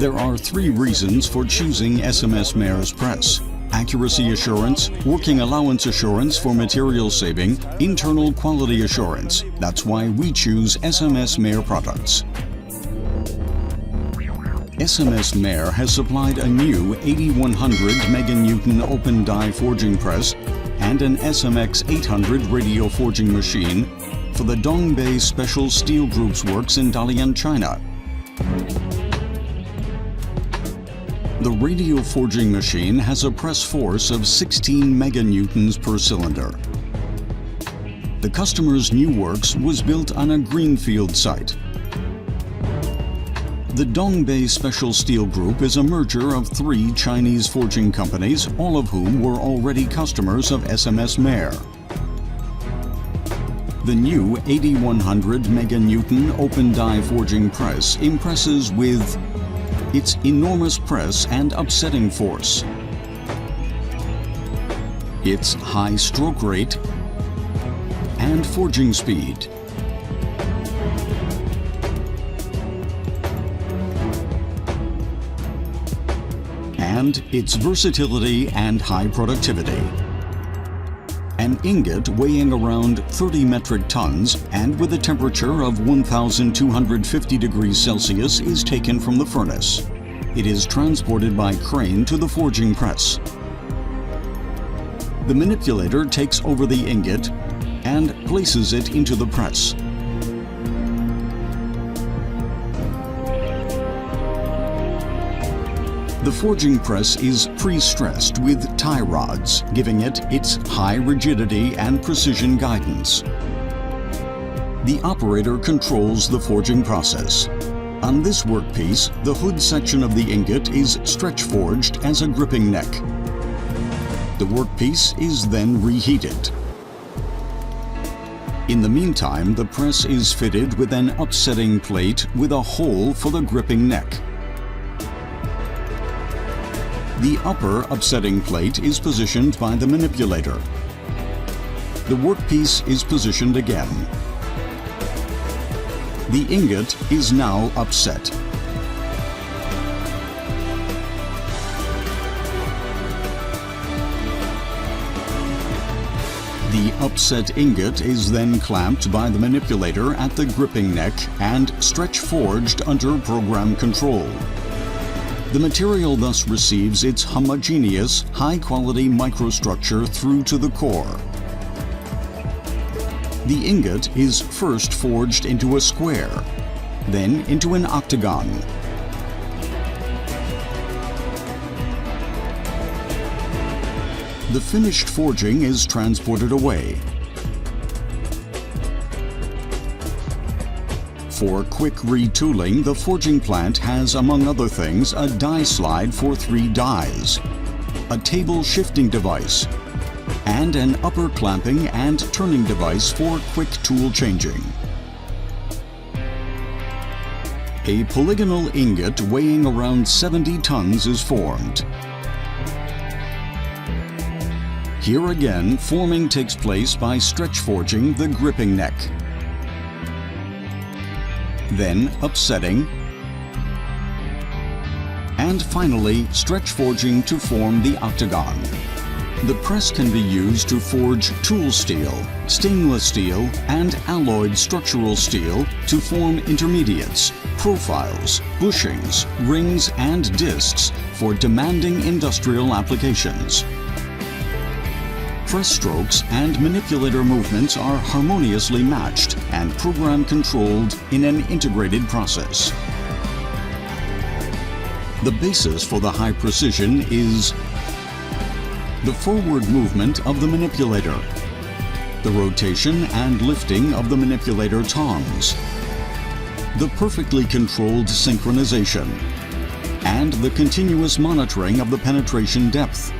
There are 3 reasons for choosing SMS MERS press: accuracy assurance, working allowance assurance for material saving, internal quality assurance. That's why we choose SMS MER products. SMS MER has supplied a new 8100 meganewton open die forging press and an SMX 800 radio forging machine for the Dongbei Special Steel Group's works in Dalian, China. The radio forging machine has a press force of 16 meganewtons per cylinder. The customer's new works was built on a greenfield site. The Dongbei Special Steel Group is a merger of 3 Chinese forging companies, all of whom were already customers of SMS MER. The new 8100 meganewton open die forging press impresses with its enormous press and upsetting force, its high stroke rate and forging speed, and its versatility and high productivity. An ingot weighing around 30 metric tons and with a temperature of 1250 degrees Celsius is taken from the furnace. It is transported by crane to the forging press. The manipulator takes over the ingot and places it into the press. The forging press is pre-stressed with tie rods, giving it its high rigidity and precision guidance. The operator controls the forging process. On this workpiece, the hood section of the ingot is stretch forged as a gripping neck. The workpiece is then reheated. In the meantime, the press is fitted with an upsetting plate with a hole for the gripping neck. The upper upsetting plate is positioned by the manipulator. The workpiece is positioned again. The ingot is now upset. The upset ingot is then clamped by the manipulator at the gripping neck and stretch forged under program control. The material thus receives its homogeneous, high-quality microstructure through to the core. The ingot is first forged into a square, then into an octagon. The finished forging is transported away. For quick retooling, the forging plant has, among other things, a die slide for 3 dies, a table shifting device, and an upper clamping and turning device for quick tool changing. A polygonal ingot weighing around 70 tons is formed. Here again, forming takes place by stretch forging the gripping neck, then upsetting, and finally stretch forging to form the octagon. The press can be used to forge tool steel, stainless steel, and alloyed structural steel to form intermediates, profiles, bushings, rings, and discs for demanding industrial applications. Press strokes and manipulator movements are harmoniously matched and program controlled in an integrated process. The basis for the high precision is the forward movement of the manipulator, the rotation and lifting of the manipulator tongs, the perfectly controlled synchronization, and the continuous monitoring of the penetration depth.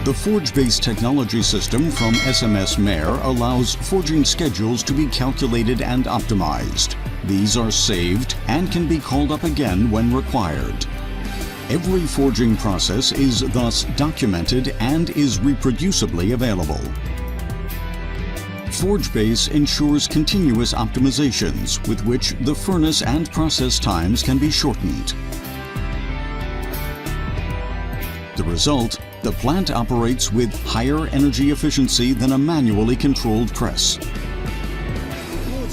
The forge-based technology system from SMS MER allows forging schedules to be calculated and optimized. These are saved and can be called up again when required. Every forging process is thus documented and is reproducibly available. ForgeBase ensures continuous optimizations with which the furnace and process times can be shortened. The result, the plant operates with higher energy efficiency than a manually controlled press.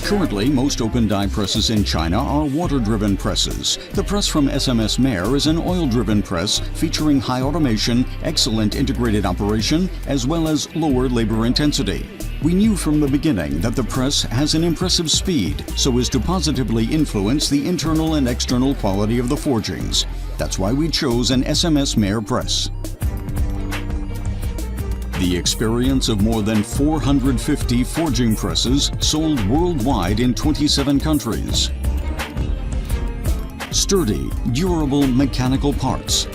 Currently, most open die presses in China are water-driven presses. The press from SMS Meyer is an oil-driven press featuring high automation, excellent integrated operation, as well as lower labor intensity. We knew from the beginning that the press has an impressive speed so as to positively influence the internal and external quality of the forgings. That's why we chose an SMS Meyer press. The experience of more than 450 forging presses sold worldwide in 27 countries. Sturdy, durable mechanical parts.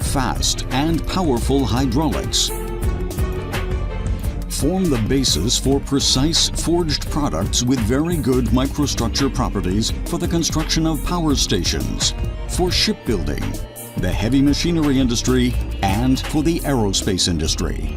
Fast and powerful hydraulics form the basis for precise forged products with very good microstructure properties for the construction of power stations, for shipbuilding, the heavy machinery industry, and for the aerospace industry.